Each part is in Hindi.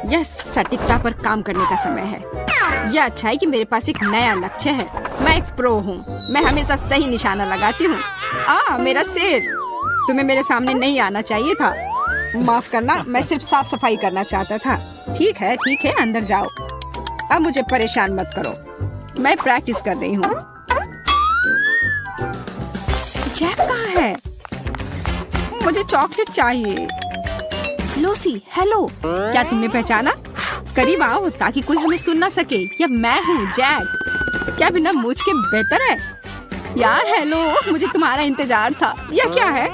यह सटीकता पर काम करने का समय है। यह अच्छा है कि मेरे पास एक नया लक्ष्य है। मैं एक प्रो हूँ। मैं हमेशा सही निशाना लगाती हूँ। मेरा सिर। तुम्हें मेरे सामने नहीं आना चाहिए था। माफ करना, मैं सिर्फ साफ सफाई करना चाहता था। ठीक है, अंदर जाओ। अब मुझे परेशान मत करो। मैं प्रैक्टिस कर रही हूँ। जैक कहाँ है? मुझे चॉकलेट चाहिए। Lucy, hello. क्या तुमने पहचाना? करीब आओ ताकि कोई हमें सुन ना सके। यह मैं हूँ, जैक। क्या बिना मूंछ के बेहतर है? यार हेलो, मुझे तुम्हारा इंतजार था। यह क्या है?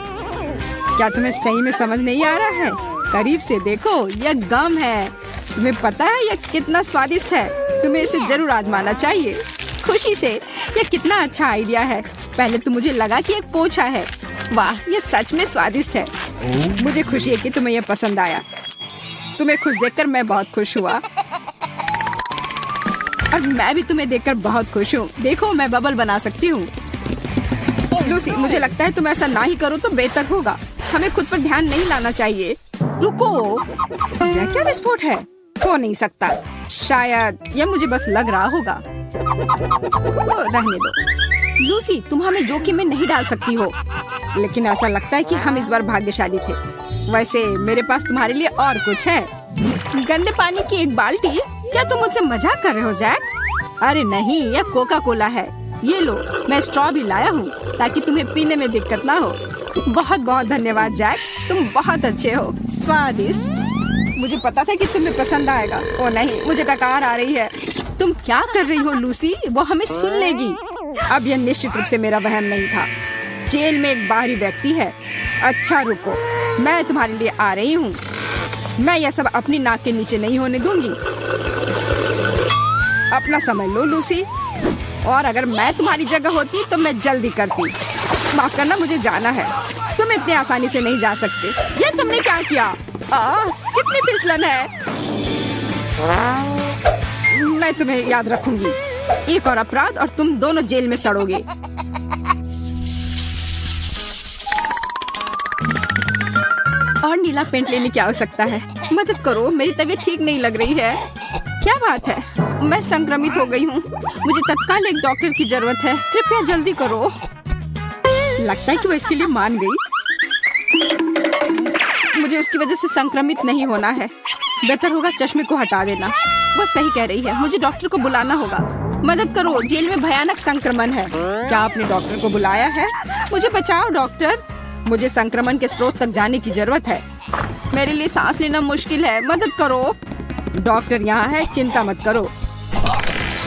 क्या तुम्हें सही में समझ नहीं आ रहा है? करीब से देखो, यह गम है। तुम्हें पता है यह कितना स्वादिष्ट है? तुम्हें इसे जरूर आजमाना चाहिए। खुशी से। यह कितना अच्छा आइडिया है। पहले तो मुझे लगा कि एक पोछा है। वाह, यह सच में स्वादिष्ट है। मुझे खुशी है कि तुम्हें यह पसंद आया। तुम्हें खुश देखकर मैं बहुत खुश हुआ। और मैं भी तुम्हें देखकर बहुत खुश हूँ। देखो, मैं बबल बना सकती हूँ। लूसी, मुझे लगता है तुम ऐसा ना ही करो तो बेहतर होगा। हमें खुद पर ध्यान नहीं लाना चाहिए। रुको, यह क्या विस्फोट है? हो नहीं सकता। शायद यह मुझे बस लग रहा होगा। तो रहने दो। लूसी, तुम हमें जोखिम में नहीं डाल सकती हो। लेकिन ऐसा लगता है कि हम इस बार भाग्यशाली थे। वैसे मेरे पास तुम्हारे लिए और कुछ है। गंदे पानी की एक बाल्टी? क्या तुम मुझसे मजाक कर रहे हो, जैक? अरे नहीं, यह कोका कोला है। ये लो, मैं स्ट्रॉ भी लाया हूँ ताकि तुम्हें पीने में दिक्कत ना हो। बहुत बहुत धन्यवाद जैक, तुम बहुत अच्छे हो। स्वादिष्ट। मुझे पता था कि तुम्हें पसंद आएगा। ओ नहीं, मुझे डकार आ रही है। तुम क्या कर रही हो लूसी? वो हमें सुन लेगी। अब यह निश्चित रूप से मेरा वहम नहीं था। जेल में एक बाहरी व्यक्ति है। अच्छा रुको, मैं तुम्हारे लिए आ रही हूँ। मैं यह सब अपनी नाक के नीचे नहीं होने दूंगी। अपना समझ लो लूसी। और अगर मैं तुम्हारी जगह होती तो मैं जल्दी करती। माफ करना, मुझे जाना है। तुम इतने आसानी से नहीं जा सकते। ये तुमने क्या किया? कितनी फिसलन है। मैं तुम्हें याद रखूंगी। एक और अपराध और तुम दोनों जेल में सड़ोगे। और नीला पेंट लेने की आवश्यकता है। मदद करो, मेरी तबीयत ठीक नहीं लग रही है। क्या बात है? मैं संक्रमित हो गई हूँ। मुझे तत्काल एक डॉक्टर की जरूरत है। कृपया जल्दी करो। लगता है कि वो इसके लिए मान गई। मुझे उसकी वजह से संक्रमित नहीं होना है। बेहतर होगा चश्मे को हटा देना। वो सही कह रही है। मुझे डॉक्टर को बुलाना होगा। मदद करो, जेल में भयानक संक्रमण है। क्या आपने डॉक्टर को बुलाया है? मुझे बचाओ डॉक्टर। मुझे संक्रमण के स्रोत तक जाने की जरूरत है। मेरे लिए सांस लेना मुश्किल है। मदद करो। डॉक्टर यहाँ है, चिंता मत करो।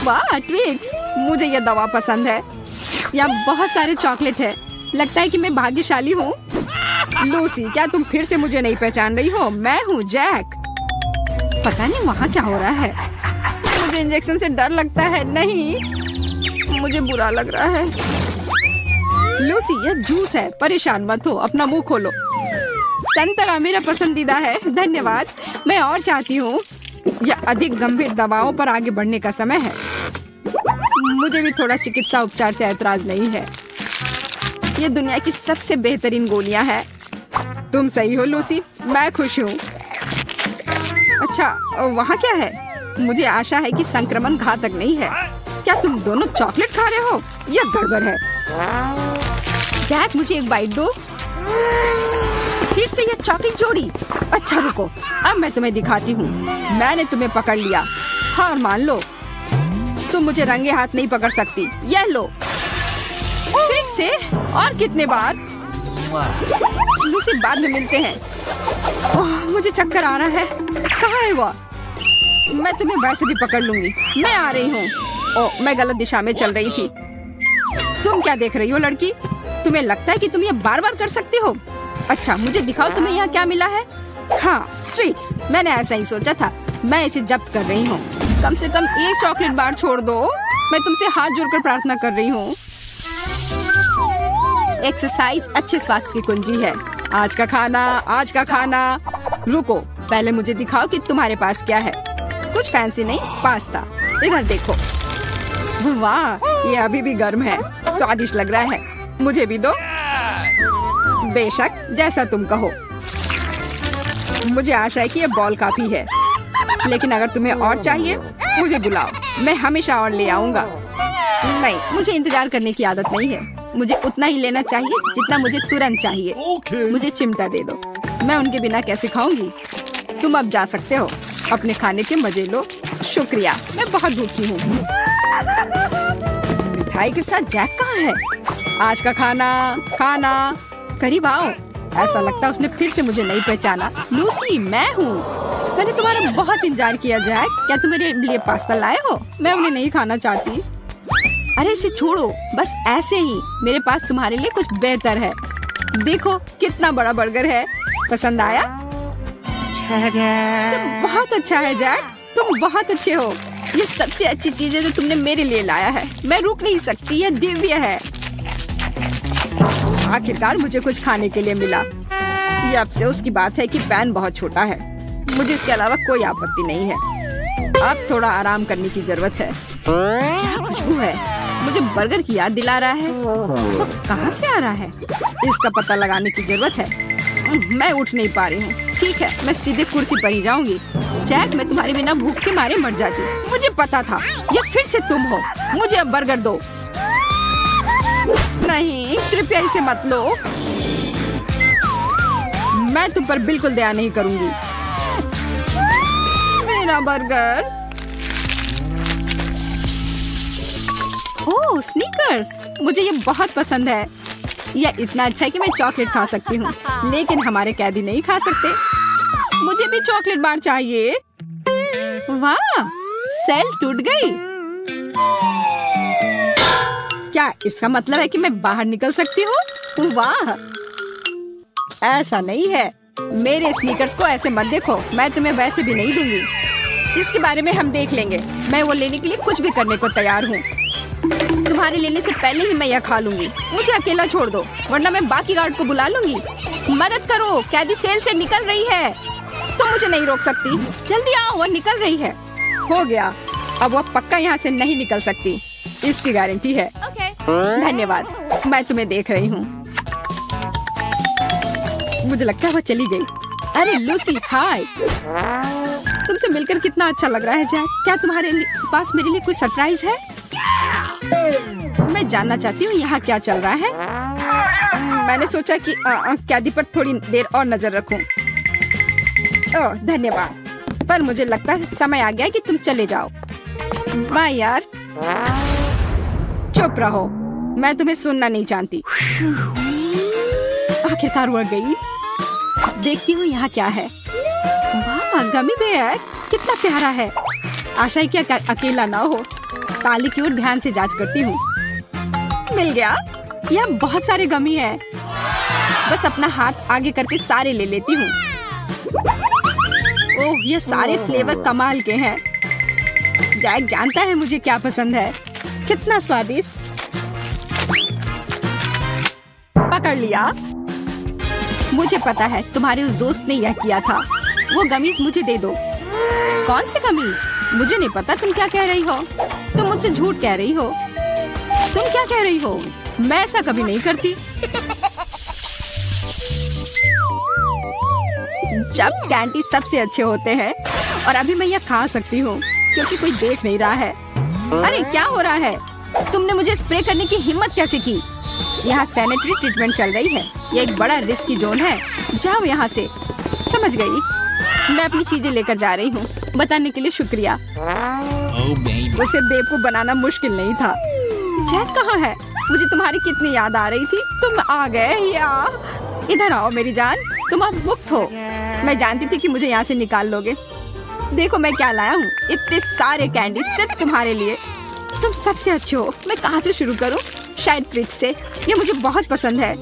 वाह ट्विक्स, मुझे यह दवा पसंद है। यहाँ बहुत सारे चॉकलेट है। लगता है कि मैं भाग्यशाली हूँ। लूसी, क्या तुम फिर से मुझे नहीं पहचान रही हो? मैं हूँ जैक। पता नहीं वहाँ क्या हो रहा है। मुझे इंजेक्शन से डर लगता है। नहीं, मुझे बुरा लग रहा है। लूसी, यह जूस है। परेशान मत हो। अपना मुंह खोलो। संतरा मेरा पसंदीदा है। धन्यवाद। मैं और चाहती हूँ। यह अधिक गंभीर दवाओं पर आगे बढ़ने का समय है। मुझे भी थोड़ा चिकित्सा उपचार से ऐतराज नहीं है। ये दुनिया की सबसे बेहतरीन गोलियां हैं। तुम सही हो लूसी, मैं खुश हूँ। अच्छा, वहाँ क्या है? मुझे आशा है कि संक्रमण घातक नहीं है। क्या तुम दोनों चॉकलेट खा रहे हो? यह गड़बड़ है। जैक, मुझे एक बाइट दो। फिर से यह चॉकलेट जोड़ी। अच्छा रुको, अब मैं तुम्हें दिखाती हूँ। मैंने तुम्हें पकड़ लिया। हार मान लो। तुम मुझे रंगे हाथ नहीं पकड़ सकती। यह लो। फिर से? और कितने बार? लूसी, बाद में मिलते हैं। मुझे चक्कर आ रहा है। कहाँ है वो? मैं तुम्हें वैसे भी पकड़ लूंगी। मैं आ रही हूँ। मैं गलत दिशा में चल रही थी। तुम क्या देख रही हो लड़की? तुम्हें लगता है कि तुम ये बार बार कर सकती हो? अच्छा, मुझे दिखाओ तुम्हें यहाँ क्या मिला है। हाँ, स्वीट्स। मैंने ऐसा ही सोचा था। मैं इसे जब्त कर रही हूँ। कम से कम एक चॉकलेट बार छोड़ दो। मैं तुमसे हाथ जोड़कर प्रार्थना कर रही हूँ। एक्सरसाइज अच्छे स्वास्थ्य की कुंजी है। आज का खाना। रुको, पहले मुझे दिखाओ कि तुम्हारे पास क्या है। कुछ फैंसी नहीं, पास्ता। इधर देखो। वाह, ये अभी भी गर्म है। स्वादिष्ट लग रहा है। मुझे भी दो। बेशक, जैसा तुम कहो। मुझे आशा है कि ये बॉल काफी है, लेकिन अगर तुम्हें और चाहिए मुझे बुलाओ, मैं हमेशा और ले आऊंगा। नहीं, मुझे इंतजार करने की आदत नहीं है। मुझे उतना ही लेना चाहिए जितना मुझे तुरंत चाहिए। मुझे चिमटा दे दो, मैं उनके बिना कैसे खाऊंगी। तुम अब जा सकते हो, अपने खाने के मजे लो। शुक्रिया, मैं बहुत भूखी हूँ। मिठाई के साथ जैक कहाँ है? आज का खाना करीब आओ। ऐसा लगता है उसने फिर से मुझे नहीं पहचाना। लूसी, मैं हूँ। मैंने तुम्हारा बहुत इंतजार किया जैक। क्या तुम मेरे लिए पास्ता लाए हो? मैं उन्हें नहीं खाना चाहती। अरे इसे छोड़ो, बस ऐसे ही। मेरे पास तुम्हारे लिए कुछ बेहतर है। देखो कितना बड़ा बर्गर है। पसंद आया? बहुत अच्छा है जैक, तुम बहुत अच्छे हो। ये सबसे अच्छी चीज है जो तुमने मेरे लिए लाया है। मैं रुक नहीं सकती, यह दिव्य है। आखिरकार मुझे कुछ खाने के लिए मिला। ये अफसोस की बात है कि पैन बहुत छोटा है। मुझे इसके अलावा कोई आपत्ति नहीं है। अब थोड़ा आराम करने की जरूरत है। क्या खुशबू है, मुझे बर्गर की याद दिला रहा है। वो कहाँ से आ रहा है? इसका पता लगाने की जरूरत है। मैं उठ नहीं पा रही हूँ। ठीक है, मैं सीधे कुर्सी पर ही जाऊंगी। जैक, मैं तुम्हारे बिना भूख के मारे मर जाती। मुझे पता था, ये फिर से तुम हो। मुझे अब बर्गर दो। नहीं, कृपया इसे मत लो। मैं तुम पर बिल्कुल दया नहीं करूंगी। मेरा बर्गर। ओह, स्नीकर्स, मुझे ये बहुत पसंद है। यह इतना अच्छा है कि मैं चॉकलेट खा सकती हूँ, लेकिन हमारे कैदी नहीं खा सकते। मुझे भी चॉकलेट बार चाहिए। वाह, सेल टूट गई। क्या इसका मतलब है कि मैं बाहर निकल सकती हूँ? वाह, ऐसा नहीं है। मेरे स्नीकर्स को ऐसे मत देखो, मैं तुम्हें वैसे भी नहीं दूंगी। इसके बारे में हम देख लेंगे। मैं वो लेने के लिए कुछ भी करने को तैयार हूँ। तुम्हारे लेने से पहले ही मैं यह खा लूंगी। मुझे अकेला छोड़ दो, वरना मैं बाकी गार्ड को बुला लूंगी। मदद करो, कैदी सेल से निकल रही है। तुम मुझे नहीं रोक सकती। जल्दी आओ, वो निकल रही है। हो गया, अब वो पक्का यहाँ से नहीं निकल सकती, इसकी गारंटी है। धन्यवाद, मैं तुम्हें देख रही हूँ। मुझे लगता है वो चली गई। अरे लूसी, हाय। तुमसे मिलकर कितना अच्छा लग रहा है जैक। क्या तुम्हारे पास मेरे लिए कोई सरप्राइज है? मैं जानना चाहती हूँ यहाँ क्या चल रहा है। मैंने सोचा कि कैदी पर थोड़ी देर और नजर रखूं। ओह, धन्यवाद, पर मुझे लगता है समय आ गया कि तुम चले जाओ। बाय यार। चुप रहो, मैं तुम्हें सुनना नहीं चाहती। आखिरकार वो गई। देखती हूँ यहाँ क्या है। वाह, गमी बेयर कितना प्यारा है। आशा है कि अकेला ना हो। ताली की ओर ध्यान से जांच करती हूँ। मिल गया। यह बहुत सारे गमी है। बस अपना हाथ आगे करके सारे ले लेती हूँ। ओह, ये सारे फ्लेवर कमाल के हैं। जैक जानता है मुझे क्या पसंद है। कितना स्वादिष्ट। पकड़ लिया। मुझे पता है तुम्हारे उस दोस्त ने यह किया था। वो गमीज मुझे दे दो। कौन से गमीज? मुझे नहीं पता तुम क्या कह रही हो। तुम मुझसे झूठ कह रही हो। तुम क्या कह रही हो? मैं ऐसा कभी नहीं करती। जब कैंडी सबसे अच्छे होते हैं, और अभी मैं यह खा सकती हूँ क्योंकि कोई देख नहीं रहा है। अरे क्या हो रहा है? तुमने मुझे स्प्रे करने की हिम्मत कैसे की? यहाँ सैनिटरी ट्रीटमेंट चल रही है। यह एक बड़ा रिस्की जोन है। जाओ यहाँ से। समझ गई। मैं अपनी चीजें लेकर जा रही हूँ। बताने के लिए शुक्रिया। उसे बेवकूफ बनाना मुश्किल नहीं था। जैक कहाँ है? मुझे तुम्हारी कितनी याद आ रही थी। तुम आ गए। या इधर आओ मेरी जान, तुम अब मुक्त हो। मैं जानती थी कि मुझे यहाँ से निकाल लोगे। देखो मैं क्या लाया हूँ। इतने सारे कैंडी सिर्फ तुम्हारे लिए। तुम सबसे अच्छे हो। मैं कहाँ से शुरू करूँ? शायद ट्रिक से। ये मुझे बहुत पसंद है।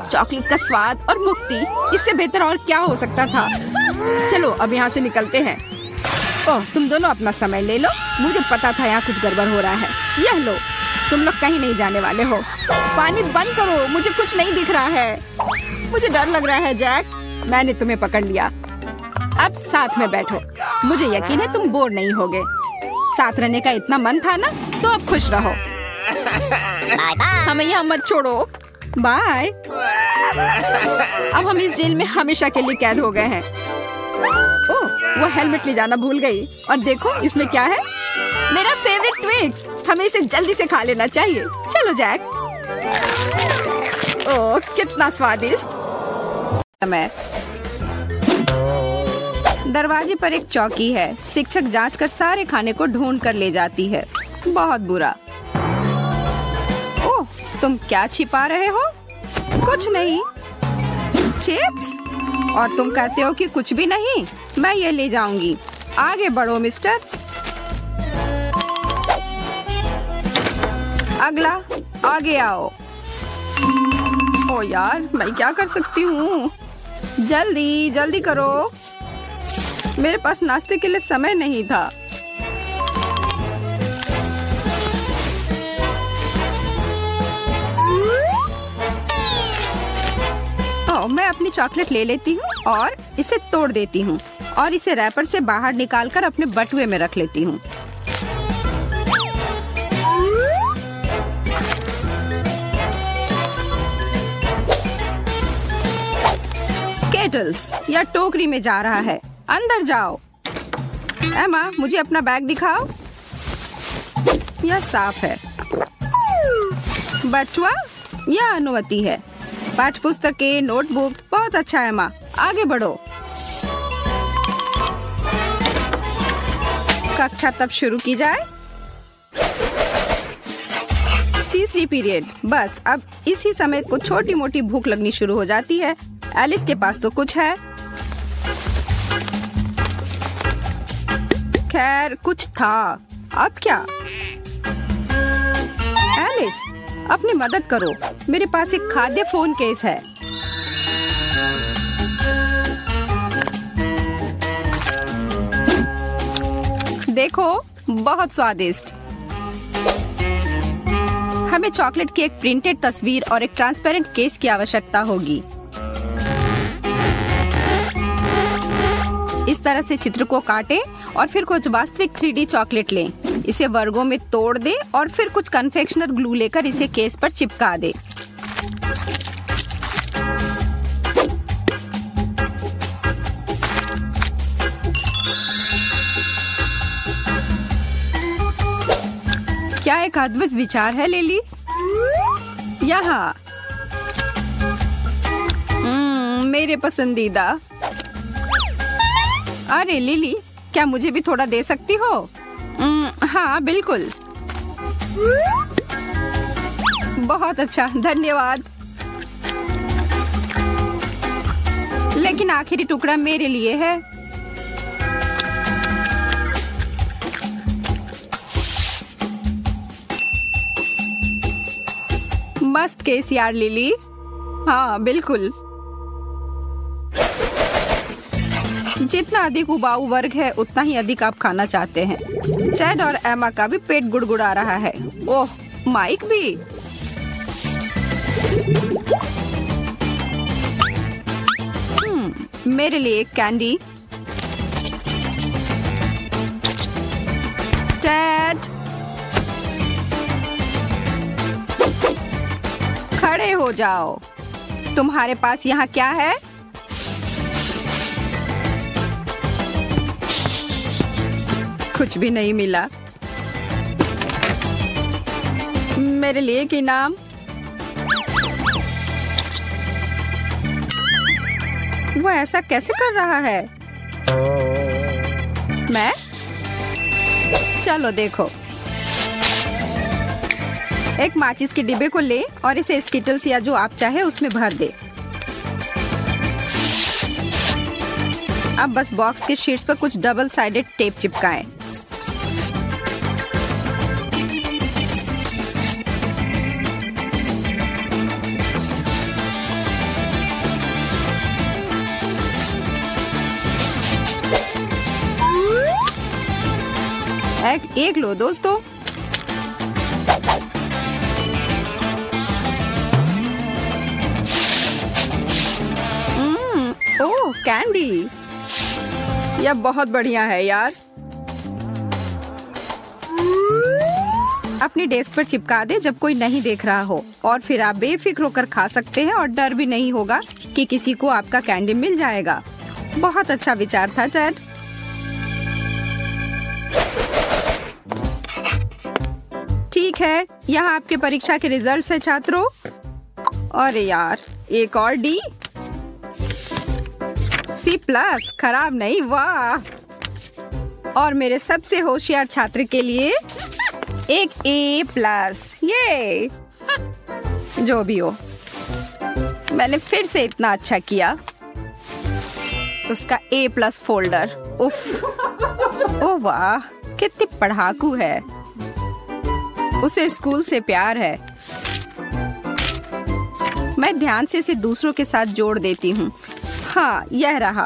चॉकलेट का स्वाद और मुक्ति, इससे बेहतर और क्या हो सकता था। चलो अब यहाँ से निकलते हैं। ओह, तुम दोनों अपना समय ले लो। मुझे पता था यहाँ कुछ गड़बड़ हो रहा है। यह लो, तुम लोग कहीं नहीं जाने वाले हो। पानी बंद करो, मुझे कुछ नहीं दिख रहा है। मुझे डर लग रहा है जैक। मैंने तुम्हें पकड़ लिया। अब साथ में बैठो। मुझे यकीन है तुम बोर नहीं होगे। साथ रहने का इतना मन था ना, तो अब खुश रहो। हमें यहाँ मत छोड़ो। बाय। अब हम इस जेल में हमेशा के लिए कैद हो गए हैं। वो हेलमेट ले जाना भूल गई। और देखो इसमें क्या है, मेरा फेवरेट ट्विक्स। हमें इसे जल्दी से खा लेना चाहिए। चलो जैक। ओह कितना स्वादिष्ट। समय दरवाजे पर एक चौकी है। शिक्षक जांच कर सारे खाने को ढूंढ कर ले जाती है। बहुत बुरा। ओह तुम क्या छिपा रहे हो? कुछ नहीं। चिप्स? और तुम कहते हो कि कुछ भी नहीं। मैं ये ले जाऊंगी। आगे बढ़ो मिस्टर। अगला, आगे आओ। ओ यार मैं क्या कर सकती हूँ? जल्दी जल्दी करो, मेरे पास नाश्ते के लिए समय नहीं था। मैं अपनी चॉकलेट ले लेती हूँ और इसे तोड़ देती हूँ और इसे रैपर से बाहर निकालकर अपने बटुए में रख लेती हूँ। स्केटल्स या टोकरी में जा रहा है। अंदर जाओ। एमा मुझे अपना बैग दिखाओ। यह साफ है। बटुआ यह अनुमति है। पाठ्य पुस्तकें, नोटबुक, बहुत अच्छा है। एमा आगे बढ़ो। कक्षा तब शुरू की जाए। तीसरी पीरियड। बस अब इसी समय को छोटी मोटी भूख लगनी शुरू हो जाती है। एलिस के पास तो कुछ है। खैर कुछ था। अब क्या? एलिस अपनी मदद करो। मेरे पास एक खाद्य फोन केस है। देखो बहुत स्वादिष्ट। हमें चॉकलेट की एक प्रिंटेड तस्वीर और एक ट्रांसपेरेंट केस की आवश्यकता होगी। इस तरह से चित्र को काटें और फिर कुछ वास्तविक 3D चॉकलेट लें। इसे वर्गों में तोड़ दें और फिर कुछ कन्फेक्शनर ग्लू लेकर इसे केस पर चिपका दें। क्या एक अद्भुत विचार है लिली। यहाँ मेरे पसंदीदा। अरे लिली क्या मुझे भी थोड़ा दे सकती हो? हाँ बिल्कुल। बहुत अच्छा धन्यवाद। लेकिन आखिरी टुकड़ा मेरे लिए है। मस्त केस यार लिली। हाँ बिल्कुल। जितना अधिक उबाऊ वर्ग है उतना ही अधिक आप खाना चाहते हैं। टेड और एमा का भी पेट गुड़गुड़ा रहा है। ओह माइक भी। मेरे लिए एक कैंडी। टेड खड़े हो जाओ। तुम्हारे पास यहाँ क्या है? कुछ भी नहीं मिला। मेरे लिए एक इनाम। वो ऐसा कैसे कर रहा है? मैं? चलो देखो। एक माचिस के डिब्बे को ले और इसे स्किटल्स या जो आप चाहे उसमें भर दे। अब बस बॉक्स के शीट्स पर कुछ डबल साइडेड टेप चिपकाएं। एक लो दोस्तों। ओह कैंडी, यह बहुत बढ़िया है यार। अपनी डेस्क पर चिपका दे जब कोई नहीं देख रहा हो, और फिर आप बेफिक्र होकर खा सकते हैं और डर भी नहीं होगा कि किसी को आपका कैंडी मिल जाएगा। बहुत अच्छा विचार था टेड। ठीक है, यहाँ आपके परीक्षा के रिजल्ट्स है छात्रों। अरे यार, एक और डी। C+, खराब नहीं, वाह। और मेरे सबसे होशियार छात्र के लिए एक A+, ये जो भी हो, मैंने फिर से इतना अच्छा किया। उसका A+ फोल्डर, उफ, ओ वाह, कितनी पढ़ाकू है। उसे स्कूल से प्यार है। मैं ध्यान से इसे दूसरों के साथ जोड़ देती हूँ। हाँ, यह रहा।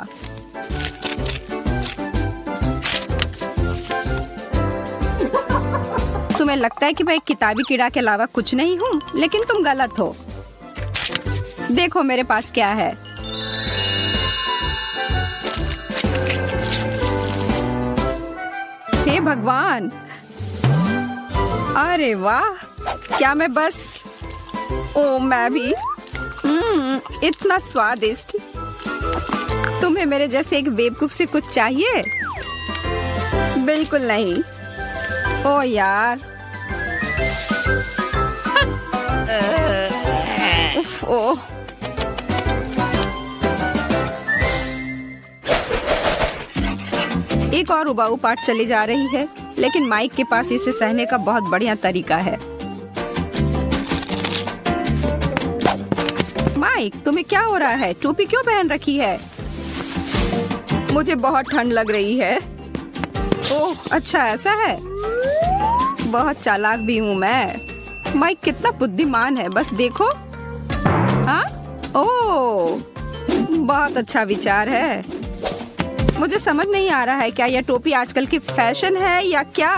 तुम्हें लगता है कि मैं एक किताबी कीड़ा के अलावा कुछ नहीं हूँ, लेकिन तुम गलत हो। देखो मेरे पास क्या है। हे भगवान, अरे वाह, क्या मैं बस, ओ मैं भी, इतना स्वादिष्ट। तुम्हें मेरे जैसे एक बेवकूफ से कुछ चाहिए? बिल्कुल नहीं। ओ यार, उफ, ओ एक और उबाऊ पाठ चली जा रही है, लेकिन माइक के पास इसे सहने का बहुत बढ़िया तरीका है। माइक, तुम्हें क्या हो रहा है? टोपी क्यों पहन रखी है? मुझे बहुत ठंड लग रही है। ओह, अच्छा ऐसा है। बहुत चालाक भी हूँ मैं। माइक कितना बुद्धिमान है, बस देखो। हाँ, ओह, बहुत अच्छा विचार है। मुझे समझ नहीं आ रहा है, क्या यह टोपी आजकल की फैशन है या क्या?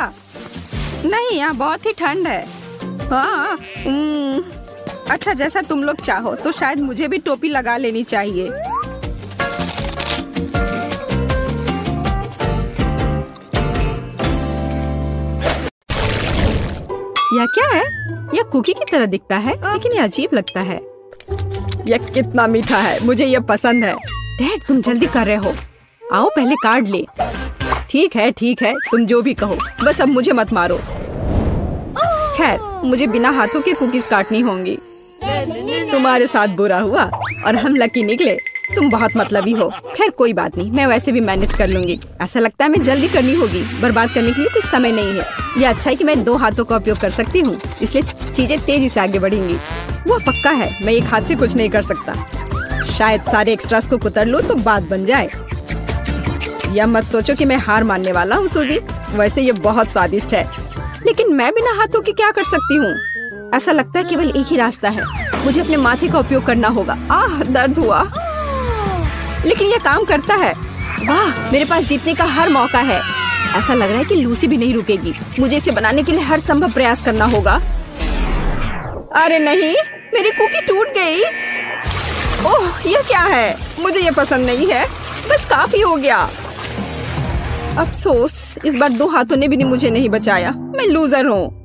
नहीं, यहाँ बहुत ही ठंड है। हाँ, अच्छा, जैसा तुम लोग चाहो, तो शायद मुझे भी टोपी लगा लेनी चाहिए। यह क्या है? यह कुकी की तरह दिखता है, लेकिन यह अजीब लगता है। यह कितना मीठा है, मुझे यह पसंद है। डैड, तुम जल्दी कर रहे हो, आओ पहले काट ले। ठीक है, तुम जो भी कहो, बस अब मुझे मत मारो। खैर, मुझे बिना हाथों के कुकीज काटनी होंगी। तुम्हारे साथ बुरा हुआ और हम लकी निकले। तुम बहुत मतलबी हो। खैर कोई बात नहीं, मैं वैसे भी मैनेज कर लूंगी। ऐसा लगता है मैं जल्दी करनी होगी, बर्बाद करने के लिए कुछ समय नहीं है। यह अच्छा है कि मैं 2 हाथों का उपयोग कर सकती हूँ, इसलिए चीजें तेजी से आगे बढ़ेंगी। वो पक्का है, मैं एक हाथ से कुछ नहीं कर सकता। शायद सारे एक्स्ट्रास को कुतर लो तो बात बन जाए। या मत सोचो कि मैं हार मानने वाला हूँ सूजी, वैसे ये बहुत स्वादिष्ट है, लेकिन मैं बिना हाथों के क्या कर सकती हूँ? ऐसा लगता है केवल एक ही रास्ता है, मुझे अपने माथे का उपयोग करना होगा। आह, दर्द हुआ, लेकिन ये काम करता है। वाह, मेरे पास जीतने का हर मौका है। ऐसा लग रहा है कि लूसी भी नहीं रुकेगी। मुझे इसे बनाने के लिए हर संभव प्रयास करना होगा। अरे नहीं, मेरी कुकी टूट गई। ओह, ये क्या है? मुझे ये पसंद नहीं है। बस काफी हो गया। अफसोस, इस बार 2 हाथों ने भी मुझे नहीं बचाया। मैं लूजर हूँ।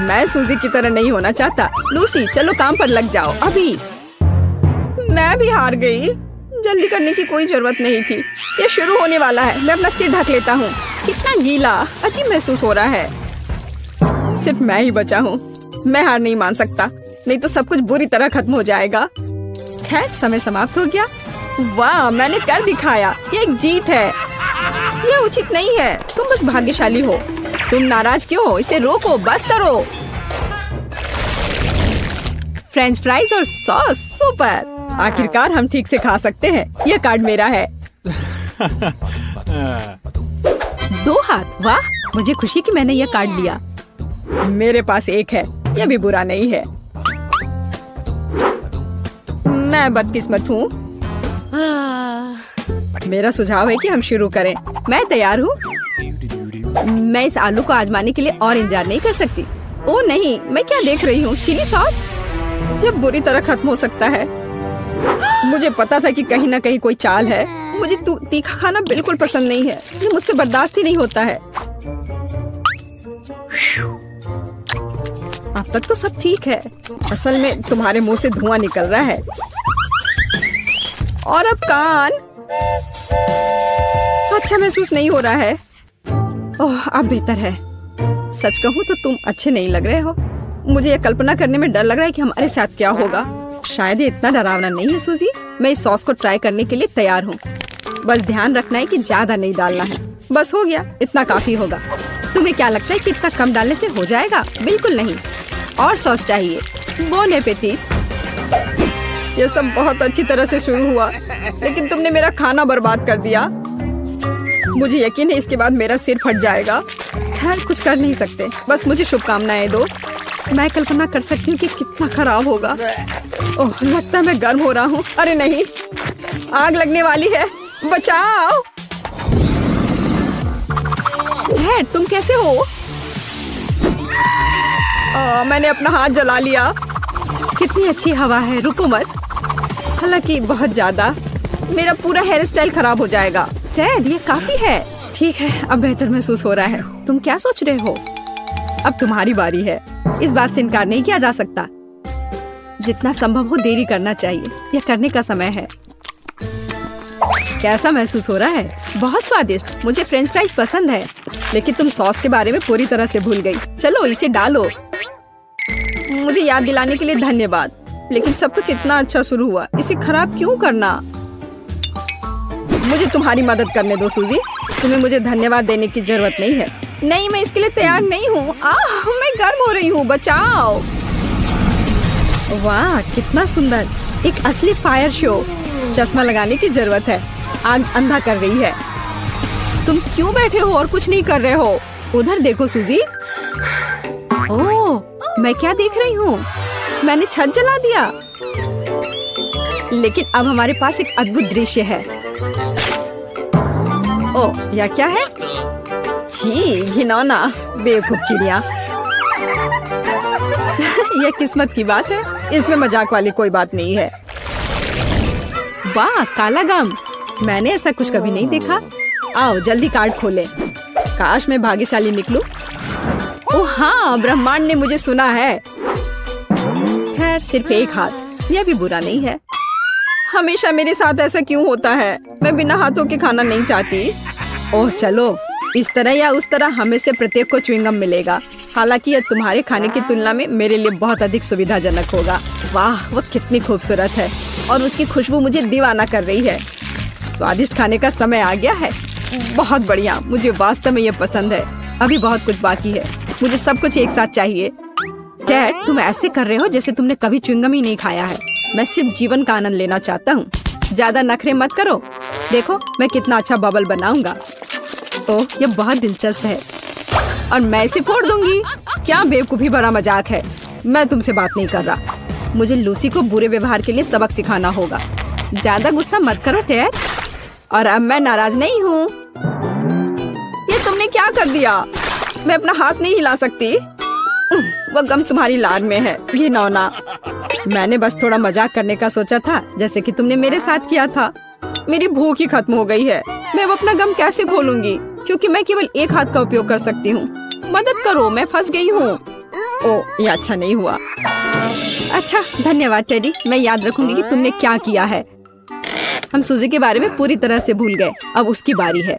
मैं सूजी की तरह नहीं होना चाहता। लूसी, चलो काम पर लग जाओ अभी। मैं भी हार गई। जल्दी करने की कोई जरूरत नहीं थी। ये शुरू होने वाला है। मैं अपना सिर ढक लेता हूँ। कितना गीला, अजीब महसूस हो रहा है। सिर्फ मैं ही बचा हूँ। मैं हार नहीं मान सकता, नहीं तो सब कुछ बुरी तरह खत्म हो जाएगा। खैर, समय समाप्त हो गया। वाह, मैंने कर दिखाया। ये एक जीत है। यह उचित नहीं है। तुम बस भाग्यशाली हो। तुम नाराज क्यों हो? इसे रोको, बस करो। फ्रेंच फ्राइज और सॉस, सुपर। आखिरकार हम ठीक से खा सकते हैं। यह कार्ड मेरा है। 2 हाथ, वाह, मुझे खुशी कि मैंने यह कार्ड लिया। मेरे पास 1 है, यह भी बुरा नहीं है। मैं बदकिस्मत हूँ। मेरा सुझाव है कि हम शुरू करें। मैं तैयार हूँ। मैं इस आलू को आजमाने के लिए और इंतजार नहीं कर सकती। ओह नहीं, मैं क्या देख रही हूँ? Chilli sauce? यह बुरी तरह खत्म हो सकता है। मुझे पता था कि कहीं ना कहीं कोई चाल है। मुझे तीखा खाना बिल्कुल पसंद नहीं है। ये मुझसे बर्दाश्त ही नहीं होता है। अब तक तो सब ठीक है। असल में तुम्हारे मुंह से धुआं निकल रहा है। और अब कान। अच्छा महसूस नहीं हो रहा है। ओह, अब बेहतर है। सच कहूँ तो तुम अच्छे नहीं लग रहे हो। मुझे ये कल्पना करने में डर लग रहा है कि हमारे साथ क्या होगा। शायद ये इतना डरावना नहीं है सूजी। मैं इस सॉस को ट्राई करने के लिए तैयार हूँ। बस ध्यान रखना है कि ज्यादा नहीं डालना है। बस हो गया, इतना काफी होगा। तुम्हें क्या लगता है कि इतना कम डालने से हो जाएगा? बिल्कुल नहीं, और सॉस चाहिए। Bone appétit. ये सब बहुत अच्छी तरह से शुरू हुआ, लेकिन तुमने मेरा खाना बर्बाद कर दिया। मुझे यकीन है इसके बाद मेरा सिर फट जाएगा। खैर, कुछ कर नहीं सकते, बस मुझे शुभकामनाएं दो। मैं कल्पना कर सकती हूँ कि कितना खराब होगा। ओह, लगता है मैं गर्म हो रहा हूँ। अरे नहीं, आग लगने वाली है, बचाओ। डैड, तुम कैसे हो? मैंने अपना हाथ जला लिया। कितनी अच्छी हवा है, रुको मत। हालांकि बहुत ज्यादा, मेरा पूरा हेयर स्टाइल खराब हो जाएगा। डैड, ये काफी है। ठीक है, अब बेहतर महसूस हो रहा है। तुम क्या सोच रहे हो? अब तुम्हारी बारी है। इस बात से इनकार नहीं किया जा सकता। जितना संभव हो देरी करना चाहिए। यह करने का समय है। कैसा महसूस हो रहा है? बहुत स्वादिष्ट। मुझे फ्रेंच फ्राइज पसंद है, लेकिन तुम सॉस के बारे में पूरी तरह से भूल गई। चलो इसे डालो। मुझे याद दिलाने के लिए धन्यवाद, लेकिन सब कुछ इतना अच्छा शुरू हुआ, इसे खराब क्यों करना? मुझे तुम्हारी मदद करने दो सूजी। तुम्हें मुझे धन्यवाद देने की जरूरत नहीं है। नहीं, मैं इसके लिए तैयार नहीं हूँ। मैं गर्म हो रही हूँ, बचाओ। वाह, कितना सुंदर, एक असली फायर शो। चश्मा लगाने की जरूरत है, आग अंधा कर रही है। तुम क्यों बैठे हो और कुछ नहीं कर रहे हो? उधर देखो सूजी। ओह, मैं क्या देख रही हूँ? मैंने छत जला दिया। लेकिन अब हमारे पास एक अद्भुत दृश्य है। ओह, यह क्या है? छी, घिनौना, बेवकूफ चिड़िया। यह किस्मत की बात है, इसमें मजाक वाली कोई बात नहीं है। वाह, काला गम, मैंने ऐसा कुछ कभी नहीं देखा। आओ जल्दी कार्ड खोले। काश मैं भाग्यशाली निकलूं। ओह हाँ, ब्रह्मांड ने मुझे सुना है। खैर, सिर्फ एक हाथ, यह भी बुरा नहीं है। हमेशा मेरे साथ ऐसा क्यों होता है? मैं बिना हाथों के खाना नहीं चाहती। ओह चलो, इस तरह या उस तरह हमें से प्रत्येक को च्युइंगम मिलेगा। हालांकि यह तुम्हारे खाने की तुलना में मेरे लिए बहुत अधिक सुविधाजनक होगा। वाह, वो कितनी खूबसूरत है और उसकी खुशबू मुझे दीवाना कर रही है। स्वादिष्ट खाने का समय आ गया है। बहुत बढ़िया, मुझे वास्तव में ये पसंद है। अभी बहुत कुछ बाकी है, मुझे सब कुछ एक साथ चाहिए। डैड, तुम ऐसे कर रहे हो जैसे तुमने कभी च्युइंगम ही नहीं खाया है। मैं सिर्फ जीवन का आनंद लेना चाहता हूँ। ज्यादा नखरे मत करो। देखो मैं कितना अच्छा बबल बनाऊंगा। ओह, ये बहुत दिलचस्प है और मैं इसे फोड़ दूंगी। क्या बेवकूफी भरा मजाक है। मैं तुमसे बात नहीं कर रहा। मुझे लूसी को बुरे व्यवहार के लिए सबक सिखाना होगा। ज्यादा गुस्सा मत करो डैड। और अब मैं नाराज नहीं हूँ। ये तुमने क्या कर दिया? मैं अपना हाथ नहीं हिला सकती। वो गम तुम्हारी लार में है, ये नौना। मैंने बस थोड़ा मजाक करने का सोचा था, जैसे कि तुमने मेरे साथ किया था। मेरी भूख ही खत्म हो गई है। मैं अब अपना गम कैसे खोलूंगी, क्योंकि मैं केवल एक हाथ का उपयोग कर सकती हूँ। मदद करो, मैं फंस गई हूँ। ओह, ये अच्छा नहीं हुआ। अच्छा, धन्यवाद टेडी। मैं याद रखूंगी कि तुमने क्या किया है। हम सूजी के बारे में पूरी तरह से भूल गए। अब उसकी बारी है।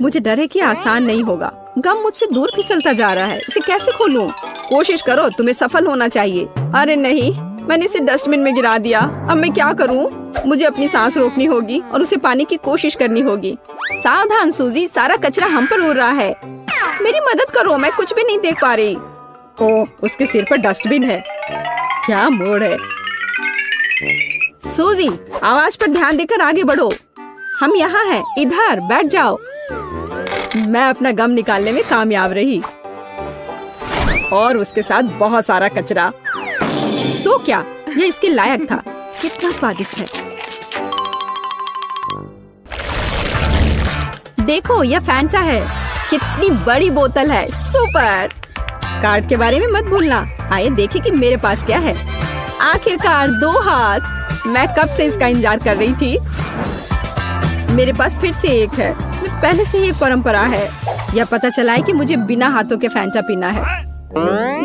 मुझे डर है कि आसान नहीं होगा। गम मुझसे दूर फिसलता जा रहा है। इसे कैसे खोलूं? कोशिश करो, तुम्हें सफल होना चाहिए। अरे नहीं, मैंने इसे डस्टबिन में गिरा दिया। अब मैं क्या करूं? मुझे अपनी सांस रोकनी होगी और उसे पाने की कोशिश करनी होगी। सावधान सूजी, सारा कचरा हम पर उड़ रहा है। मेरी मदद करो, मैं कुछ भी नहीं देख पा रही। ओह, उसके सिर पर डस्टबिन है। क्या मोड़ है। सूजी, आवाज पर ध्यान देकर आगे बढ़ो। हम यहाँ हैं, इधर बैठ जाओ। मैं अपना गम निकालने में कामयाब रही और उसके साथ बहुत सारा कचरा। तो क्या यह इसके लायक था? कितना स्वादिष्ट है। देखो, यह फैंटा है। कितनी बड़ी बोतल है, सुपर। कार्ड के बारे में मत भूलना। आइए देखें कि मेरे पास क्या है। आखिरकार 2 हाथ। मैं कब से इसका इंतजार कर रही थी। मेरे पास फिर से एक है। पहले से ही एक परंपरा है। यह पता चला है कि मुझे बिना हाथों के फैंटा पीना है।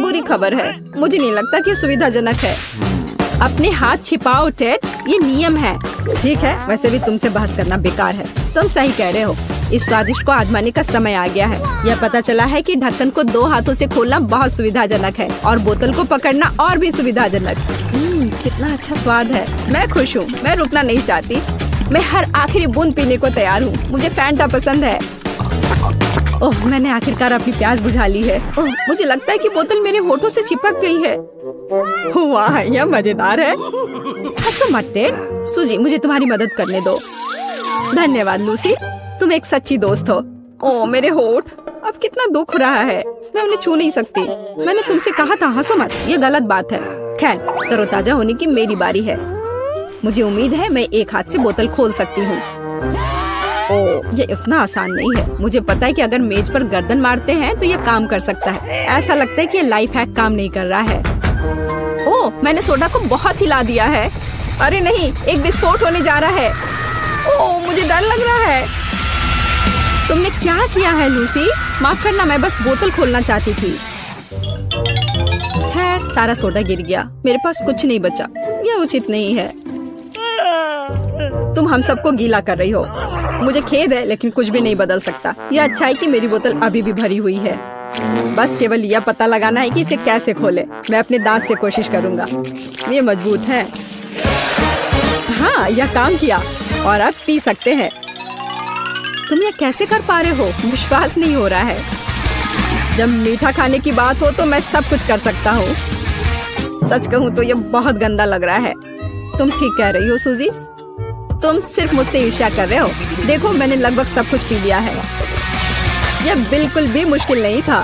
बुरी खबर है, मुझे नहीं लगता कि सुविधाजनक है। अपने हाथ छिपाओ टेड, ये नियम है। ठीक है, वैसे भी तुमसे बहस करना बेकार है। तुम सही कह रहे हो। इस स्वादिष्ट को आजमाने का समय आ गया है। यह पता चला है कि ढक्कन को 2 हाथों से खोलना बहुत सुविधाजनक है और बोतल को पकड़ना और भी सुविधाजनक। कितना अच्छा स्वाद है। मैं खुश हूँ। मैं रुकना नहीं चाहती। मैं हर आखिरी बूंद पीने को तैयार हूँ। मुझे फैंटा पसंद है। ओह, मैंने आखिरकार अपनी प्यास बुझा ली है। ओह, मुझे लगता है कि बोतल मेरे होठों से चिपक गई है। वाह, यह मजेदार है। हंसो मत टेड। सूजी, मुझे तुम्हारी मदद करने दो। धन्यवाद लूसी, तुम एक सच्ची दोस्त हो। ओह, मेरे होठ, अब कितना दुख हो रहा है। मैं उन्हें छू नहीं सकती। मैंने तुमसे कहा था हंसो मत, ये गलत बात है। खैर, तरोताजा होने की मेरी बारी है। मुझे उम्मीद है मैं एक हाथ से बोतल खोल सकती हूँ। ओह, ये इतना आसान नहीं है। मुझे पता है कि अगर मेज पर गर्दन मारते हैं तो ये काम कर सकता है। ऐसा लगता है कि ये लाइफ हैक काम नहीं कर रहा है। ओह, मैंने सोडा को बहुत हिला दिया है। अरे नहीं, एक विस्फोट होने जा रहा है। ओह, मुझे डर लग रहा है। तुमने क्या किया है लूसी? माफ करना, मैं बस बोतल खोलना चाहती थी। खैर, सारा सोडा गिर गया। मेरे पास कुछ नहीं बचा। यह उचित नहीं है। तुम हम सबको गीला कर रही हो। मुझे खेद है, लेकिन कुछ भी नहीं बदल सकता। यह अच्छा है कि मेरी बोतल अभी भी भरी हुई है। बस केवल यह पता लगाना है कि इसे कैसे खोले। मैं अपने दांत से कोशिश करूंगा। ये मजबूत है। हाँ, यह काम किया और अब पी सकते हैं। तुम यह कैसे कर पा रहे हो? विश्वास नहीं हो रहा है। जब मीठा खाने की बात हो तो मैं सब कुछ कर सकता हूँ। सच कहूँ तो यह बहुत गंदा लग रहा है। तुम ठीक कह रही हो सूजी। तुम सिर्फ मुझसे ईर्ष्या कर रहे हो। देखो, मैंने लगभग सब कुछ पी लिया है। यह बिल्कुल भी मुश्किल नहीं था।